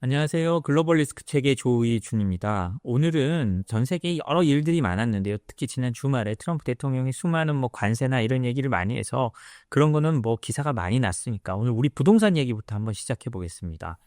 안녕하세요. 글로벌 리스크 책의 조의준입니다. 오늘은 전 세계에 여러 일들이 많았는데요. 특히 지난 주말에 트럼프 대통령이 수많은 관세나 이런 얘기를 많이 해서 그런 거는 기사가 많이 났으니까 오늘 우리 부동산 얘기부터 한번 시작해 보겠습니다.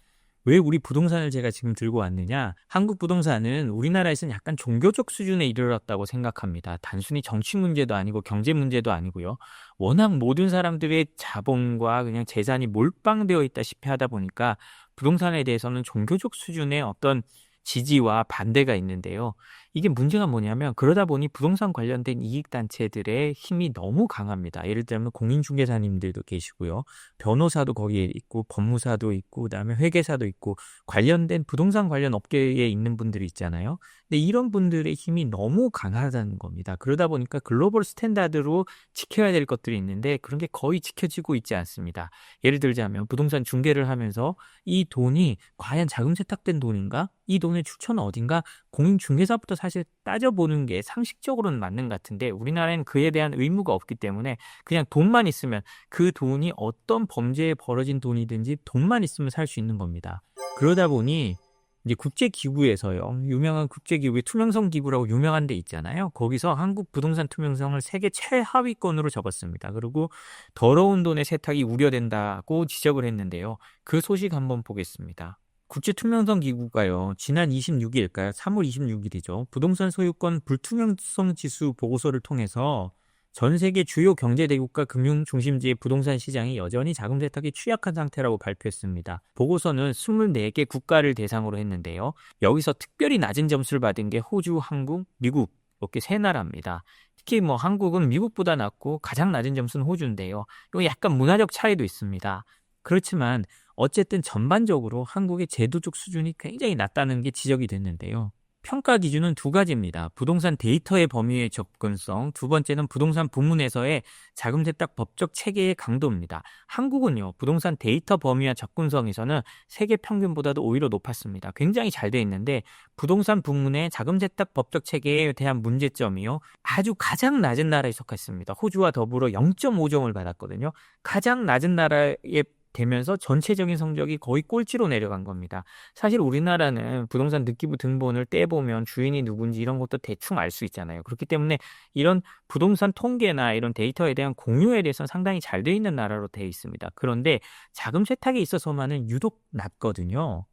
왜 우리 부동산을 제가 지금 들고 왔느냐? 한국 부동산은 우리나라에서는 약간 종교적 수준에 이르렀다고 생각합니다. 단순히 정치 문제도 아니고 경제 문제도 아니고요. 워낙 모든 사람들의 자본과 그냥 재산이 몰빵되어 있다시피 하다 보니까 부동산에 대해서는 종교적 수준의 어떤 지지와 반대가 있는데요. 이게 문제가 뭐냐면 그러다 보니 부동산 관련된 이익단체들의 힘이 너무 강합니다. 예를 들면 공인중개사님들도 계시고요. 변호사도 거기에 있고 법무사도 있고 그다음에 회계사도 있고 관련된 부동산 관련 업계에 있는 분들이 있잖아요. 근데 이런 분들의 힘이 너무 강하다는 겁니다. 그러다 보니까 글로벌 스탠다드로 지켜야 될 것들이 있는데 그런 게 거의 지켜지고 있지 않습니다. 예를 들자면 부동산 중개를 하면서 이 돈이 과연 자금 세탁된 돈인가? 이 돈의 출처는 어딘가? 공인중개사부터 사실 따져보는 게 상식적으로는 맞는 것 같은데 우리나라에는 그에 대한 의무가 없기 때문에 그냥 돈만 있으면 그 돈이 어떤 범죄에 벌어진 돈이든지 돈만 있으면 살 수 있는 겁니다. 그러다 보니 이제 국제기구에서요. 유명한 국제기구의 투명성 기구라고 유명한 데 있잖아요. 거기서 한국 부동산 투명성을 세계 최하위권으로 적었습니다. 그리고 더러운 돈의 세탁이 우려된다고 지적을 했는데요. 그 소식 한번 보겠습니다. 국제투명성 기구가요. 지난 26일일까요? 3월 26일이죠. 부동산 소유권 불투명성 지수 보고서를 통해서 전 세계 주요 경제대국과 금융중심지의 부동산 시장이 여전히 자금 세탁이 취약한 상태라고 발표했습니다. 보고서는 24개 국가를 대상으로 했는데요. 여기서 특별히 낮은 점수를 받은 게 호주, 한국, 미국 이렇게 세 나라입니다. 특히 한국은 미국보다 낮고 가장 낮은 점수는 호주인데요. 이거 약간 문화적 차이도 있습니다. 그렇지만 어쨌든 전반적으로 한국의 제도적 수준이 굉장히 낮다는 게 지적이 됐는데요. 평가 기준은 두 가지입니다. 부동산 데이터의 범위의 접근성, 두 번째는 부동산 부문에서의 자금 세탁 법적 체계의 강도입니다. 한국은요, 부동산 데이터 범위와 접근성에서는 세계 평균보다도 오히려 높았습니다. 굉장히 잘 돼 있는데 부동산 부문의 자금 세탁 법적 체계에 대한 문제점이요, 아주 가장 낮은 나라에 속했습니다. 호주와 더불어 0.5점을 받았거든요. 가장 낮은 나라에 되면서 전체적인 성적이 거의 꼴찌로 내려간 겁니다. 사실 우리나라는 부동산 등기부 등본을 떼보면 주인이 누군지 이런 것도 대충 알 수 있잖아요. 그렇기 때문에 이런 부동산 통계나 이런 데이터에 대한 공유에 대해서는 상당히 잘 돼 있는 나라로 되어 있습니다. 그런데 자금 세탁에 있어서만은 유독 낮거든요.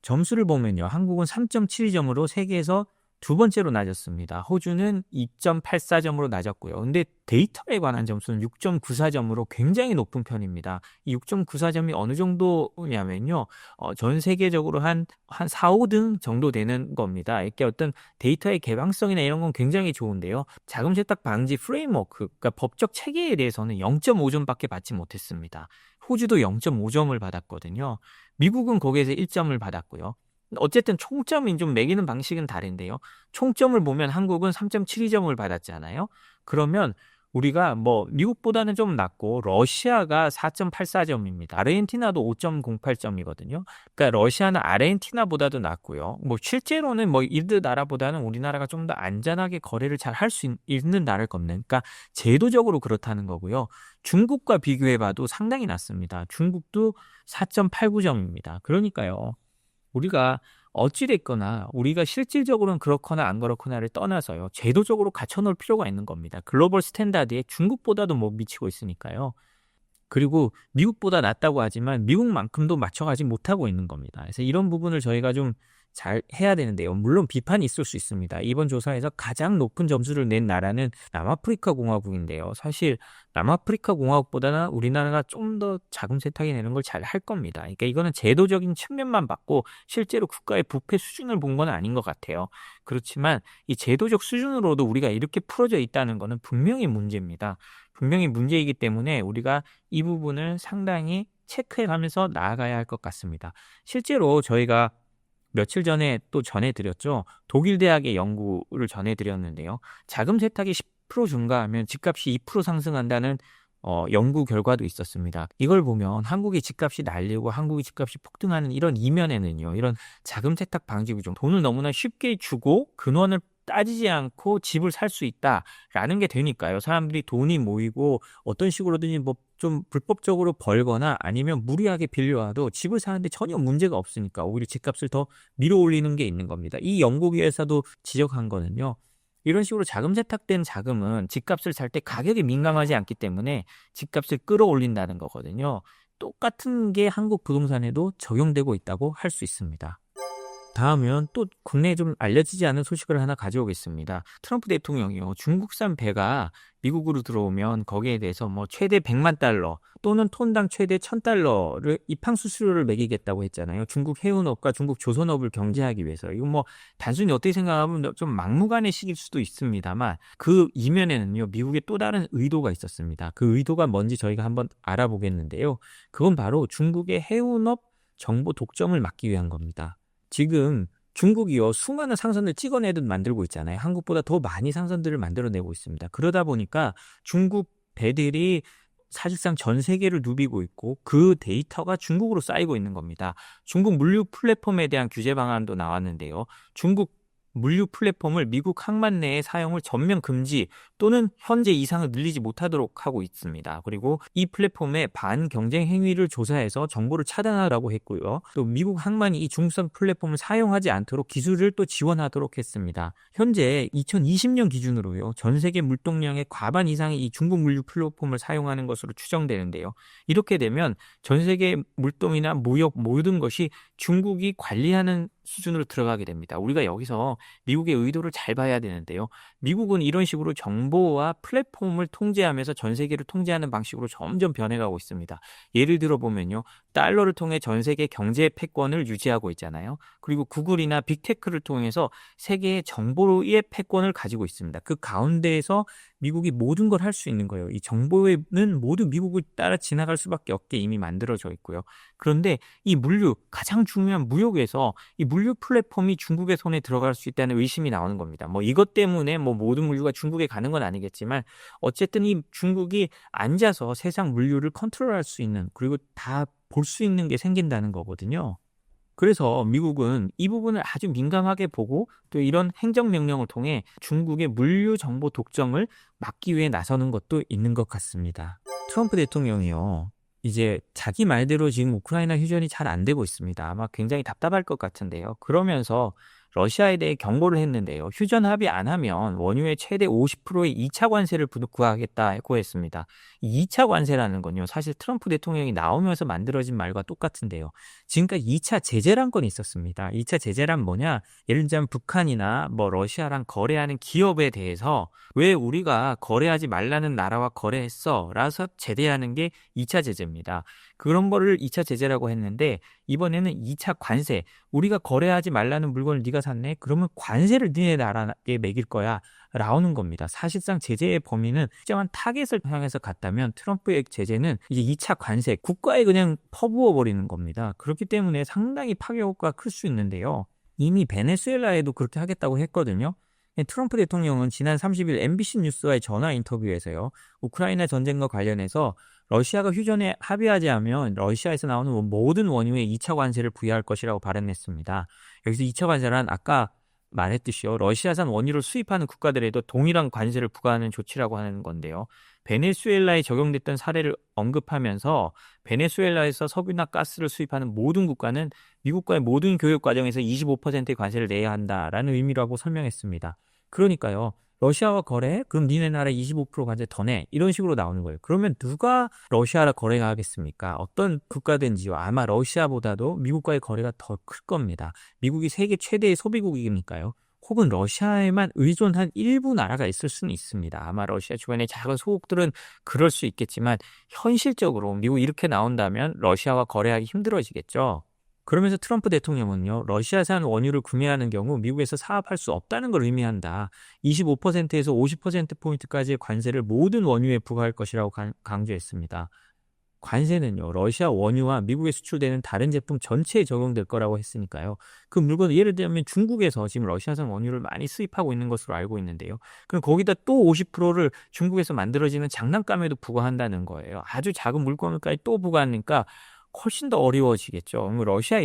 점수를 보면요. 한국은 3.72점으로 세계에서 두 번째로 낮았습니다. 호주는 2.84점으로 낮았고요. 근데 데이터에 관한 점수는 6.94점으로 굉장히 높은 편입니다. 이 6.94점이 어느 정도냐면요. 전 세계적으로 한 4, 5등 정도 되는 겁니다. 이렇게 어떤 데이터의 개방성이나 이런 건 굉장히 좋은데요. 자금 세탁 방지 프레임워크, 그러니까 법적 체계에 대해서는 0.5점밖에 받지 못했습니다. 호주도 0.5점을 받았거든요. 미국은 거기에서 1점을 받았고요. 어쨌든 총점이 좀 매기는 방식은 다른데요. 총점을 보면 한국은 3.72점을 받았잖아요. 그러면 우리가 미국보다는 좀 낮고 러시아가 4.84점입니다. 아르헨티나도 5.08점이거든요. 그러니까 러시아는 아르헨티나보다도 낮고요. 실제로는 이들 나라보다는 우리나라가 좀 더 안전하게 거래를 잘 할 수 있는 나라일 겁니다. 그러니까 제도적으로 그렇다는 거고요. 중국과 비교해봐도 상당히 낮습니다. 중국도 4.89점입니다. 그러니까요. 우리가 어찌됐거나 우리가 실질적으로는 그렇거나 안 그렇거나를 떠나서요. 제도적으로 갖춰놓을 필요가 있는 겁니다. 글로벌 스탠다드에 중국보다도 못 미치고 있으니까요. 그리고 미국보다 낫다고 하지만 미국만큼도 맞춰가지 못하고 있는 겁니다. 그래서 이런 부분을 저희가 좀 잘 해야 되는데요. 물론 비판이 있을 수 있습니다. 이번 조사에서 가장 높은 점수를 낸 나라는 남아프리카 공화국인데요. 사실 남아프리카 공화국보다는 우리나라가 좀 더 자금 세탁이 내는 걸 잘 할 겁니다. 그러니까 이거는 제도적인 측면만 봤고 실제로 국가의 부패 수준을 본 건 아닌 것 같아요. 그렇지만 이 제도적 수준으로도 우리가 이렇게 풀어져 있다는 것은 분명히 문제입니다. 분명히 문제이기 때문에 우리가 이 부분을 상당히 체크해가면서 나아가야 할 것 같습니다. 실제로 저희가 며칠 전에 또 전해드렸죠. 독일 대학의 연구를 전해드렸는데요. 자금 세탁이 10% 증가하면 집값이 2% 상승한다는 연구 결과도 있었습니다. 이걸 보면 한국의 집값이 날리고 한국의 집값이 폭등하는 이런 이면에는요. 이런 자금 세탁 방지 구조, 돈을 너무나 쉽게 주고 근원을 따지지 않고 집을 살 수 있다라는 게 되니까요. 사람들이 돈이 모이고 어떤 식으로든지 좀 불법적으로 벌거나 아니면 무리하게 빌려와도 집을 사는데 전혀 문제가 없으니까 오히려 집값을 더 밀어올리는 게 있는 겁니다. 이 영국에서도 지적한 거는요. 이런 식으로 자금 세탁된 자금은 집값을 살 때 가격에 민감하지 않기 때문에 집값을 끌어올린다는 거거든요. 똑같은 게 한국 부동산에도 적용되고 있다고 할 수 있습니다. 다음은 또 국내에 좀 알려지지 않은 소식을 하나 가져오겠습니다. 트럼프 대통령이요. 중국산 배가 미국으로 들어오면 거기에 대해서 뭐 최대 100만 달러 또는 톤당 최대 1000달러를 입항 수수료를 매기겠다고 했잖아요. 중국 해운업과 중국 조선업을 경제하기 위해서. 이거 뭐 단순히 어떻게 생각하면 좀 막무가내식일 수도 있습니다만 그 이면에는요. 미국의 또 다른 의도가 있었습니다. 그 의도가 뭔지 저희가 한번 알아보겠는데요. 그건 바로 중국의 해운업 정보 독점을 막기 위한 겁니다. 지금 중국이요 수많은 상선을 찍어내듯 만들고 있잖아요. 한국보다 더 많이 상선들을 만들어내고 있습니다. 그러다 보니까 중국 배들이 사실상 전 세계를 누비고 있고 그 데이터가 중국으로 쌓이고 있는 겁니다. 중국 물류 플랫폼에 대한 규제 방안도 나왔는데요. 중국 물류 플랫폼을 미국 항만 내에 사용을 전면 금지 또는 현재 이상을 늘리지 못하도록 하고 있습니다. 그리고 이 플랫폼의 반경쟁 행위를 조사해서 정보를 차단하라고 했고요. 또 미국 항만이 이 중국산 플랫폼을 사용하지 않도록 기술을 또 지원하도록 했습니다. 현재 2020년 기준으로요. 전 세계 물동량의 과반 이상이 이 중국 물류 플랫폼을 사용하는 것으로 추정되는데요. 이렇게 되면 전 세계 물동이나 무역 모든 것이 중국이 관리하는 수준으로 들어가게 됩니다. 우리가 여기서 미국의 의도를 잘 봐야 되는데요. 미국은 이런 식으로 정보와 플랫폼을 통제하면서 전 세계를 통제하는 방식으로 점점 변해가고 있습니다. 예를 들어 보면요. 달러를 통해 전 세계 경제 패권을 유지하고 있잖아요. 그리고 구글이나 빅테크를 통해서 세계의 정보의 패권을 가지고 있습니다. 그 가운데에서 미국이 모든 걸 할 수 있는 거예요. 이 정보는 모두 미국을 따라 지나갈 수밖에 없게 이미 만들어져 있고요. 그런데 이 물류, 가장 중요한 무역에서 이 물류 플랫폼이 중국의 손에 들어갈 수 있다는 의심이 나오는 겁니다. 뭐 이것 때문에 뭐 모든 물류가 중국에 가는 건 아니겠지만 어쨌든 이 중국이 앉아서 세상 물류를 컨트롤할 수 있는 그리고 다 볼 수 있는 게 생긴다는 거거든요. 그래서 미국은 이 부분을 아주 민감하게 보고 또 이런 행정명령을 통해 중국의 물류 정보 독점을 막기 위해 나서는 것도 있는 것 같습니다. 트럼프 대통령이요. 이제 자기 말대로 지금 우크라이나 휴전이 잘 안 되고 있습니다. 아마 굉장히 답답할 것 같은데요. 그러면서 러시아에 대해 경고를 했는데요. 휴전 합의 안 하면 원유의 최대 50%의 2차 관세를 부과하겠다고 했습니다. 이 2차 관세라는 건요. 사실 트럼프 대통령이 나오면서 만들어진 말과 똑같은데요. 지금까지 2차 제재란 건 있었습니다. 2차 제재란 뭐냐? 예를 들자면 북한이나 뭐 러시아랑 거래하는 기업에 대해서 왜 우리가 거래하지 말라는 나라와 거래했어? 라서 제재하는 게 2차 제재입니다. 그런 거를 2차 제재라고 했는데 이번에는 2차 관세. 우리가 거래하지 말라는 물건을 네가 샀네? 그러면 관세를 니네 나라에 매길 거야. 라오는 겁니다. 사실상 제재의 범위는 특정한 타겟을 향해서 갔다면 트럼프의 제재는 이제 2차 관세, 국가에 그냥 퍼부어 버리는 겁니다. 그렇기 때문에 상당히 파괴효과가 클 수 있는데요. 이미 베네수엘라에도 그렇게 하겠다고 했거든요. 트럼프 대통령은 지난 30일 MBC 뉴스와의 전화 인터뷰에서요. 우크라이나 전쟁과 관련해서 러시아가 휴전에 합의하지 않으면 러시아에서 나오는 모든 원유에 2차 관세를 부여할 것이라고 발언했습니다. 여기서 2차 관세란 아까 말했듯이요. 러시아산 원유를 수입하는 국가들에도 동일한 관세를 부과하는 조치라고 하는 건데요. 베네수엘라에 적용됐던 사례를 언급하면서 베네수엘라에서 석유나 가스를 수입하는 모든 국가는 미국과의 모든 교육 과정에서 25%의 관세를 내야 한다라는 의미라고 설명했습니다. 그러니까요. 러시아와 거래해? 그럼 니네 나라 25% 관세 더 내. 이런 식으로 나오는 거예요. 그러면 누가 러시아랑 거래가 하겠습니까? 어떤 국가든지요. 아마 러시아보다도 미국과의 거래가 더 클 겁니다. 미국이 세계 최대의 소비국이니까요. 혹은 러시아에만 의존한 일부 나라가 있을 수는 있습니다. 아마 러시아 주변의 작은 소국들은 그럴 수 있겠지만 현실적으로 미국이 이렇게 나온다면 러시아와 거래하기 힘들어지겠죠. 그러면서 트럼프 대통령은요. 러시아산 원유를 구매하는 경우 미국에서 사업할 수 없다는 걸 의미한다. 25%에서 50%포인트까지의 관세를 모든 원유에 부과할 것이라고 강조했습니다. 관세는요. 러시아 원유와 미국에 수출되는 다른 제품 전체에 적용될 거라고 했으니까요. 그 물건은 예를 들면 중국에서 지금 러시아산 원유를 많이 수입하고 있는 것으로 알고 있는데요. 그럼 거기다 또 50%를 중국에서 만들어지는 장난감에도 부과한다는 거예요. 아주 작은 물건까지 또 부과하니까 훨씬 더 어려워지겠죠. 러시아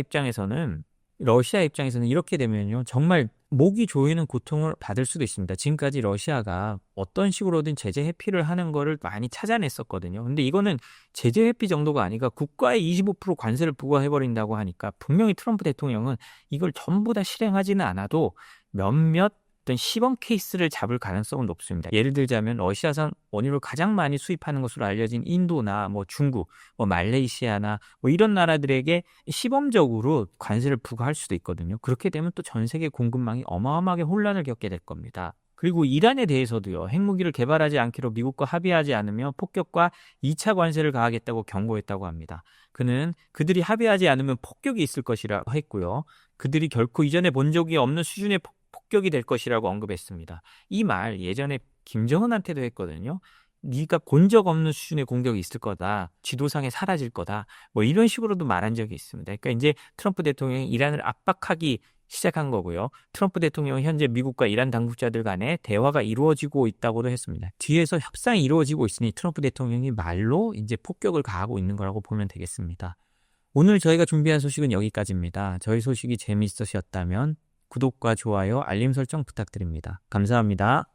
입장에서는 이렇게 되면요. 정말 목이 조이는 고통을 받을 수도 있습니다. 지금까지 러시아가 어떤 식으로든 제재 회피를 하는 거를 많이 찾아냈었거든요. 근데 이거는 제재 회피 정도가 아니라 국가에 25% 관세를 부과해버린다고 하니까 분명히 트럼프 대통령은 이걸 전부 다 실행하지는 않아도 몇몇 어떤 시범 케이스를 잡을 가능성은 높습니다. 예를 들자면 러시아산 원유를 가장 많이 수입하는 것으로 알려진 인도나 뭐 중국, 뭐 말레이시아나 뭐 이런 나라들에게 시범적으로 관세를 부과할 수도 있거든요. 그렇게 되면 또 전 세계 공급망이 어마어마하게 혼란을 겪게 될 겁니다. 그리고 이란에 대해서도요. 핵무기를 개발하지 않기로 미국과 합의하지 않으며 폭격과 2차 관세를 가하겠다고 경고했다고 합니다. 그는 그들이 합의하지 않으면 폭격이 있을 것이라 했고요. 그들이 결코 이전에 본 적이 없는 수준의 폭격이 될 것이라고 언급했습니다. 이 말 예전에 김정은한테도 했거든요. 네가 본 적 없는 수준의 공격이 있을 거다. 지도상에 사라질 거다. 뭐 이런 식으로도 말한 적이 있습니다. 그러니까 이제 트럼프 대통령이 이란을 압박하기 시작한 거고요. 트럼프 대통령은 현재 미국과 이란 당국자들 간에 대화가 이루어지고 있다고도 했습니다. 뒤에서 협상이 이루어지고 있으니 트럼프 대통령이 말로 이제 폭격을 가하고 있는 거라고 보면 되겠습니다. 오늘 저희가 준비한 소식은 여기까지입니다. 저희 소식이 재미있으셨다면 구독과 좋아요, 알림 설정 부탁드립니다. 감사합니다.